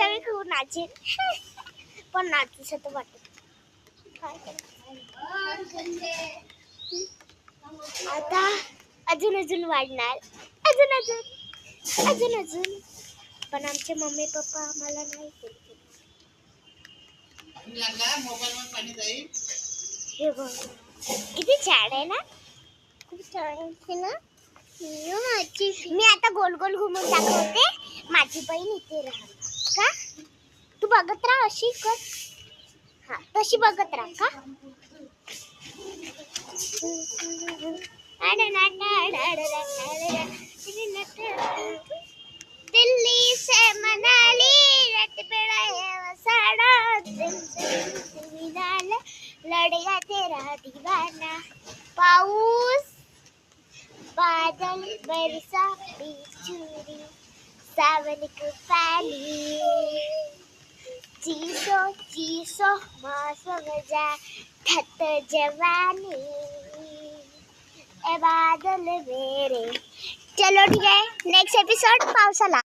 आता मी खूप नाचेन पण नाचूस तर वाटत आता अजून अजून वाढणार अजून अजून अजून अजून पण आमचे मम्मी पप्पा आम्हाला नाही हे बघ किती छान आहे ना खूप छान आहे ना मी आता गोल गोल घुमून दाखवते माझी बहीण इथे राहणार का तू बघत राहा अशी कर हा तशी बघत राहा का दिल्ली से मनाली लड़ गया तेरा दीवाना पाऊस बादल बरसा बिछुरी सावन का पानी चीसो चीसो मौसम जा ठत जवानी ए बादल मेरे चलो ठीक है नेक्स्ट एपिसोड पावसाला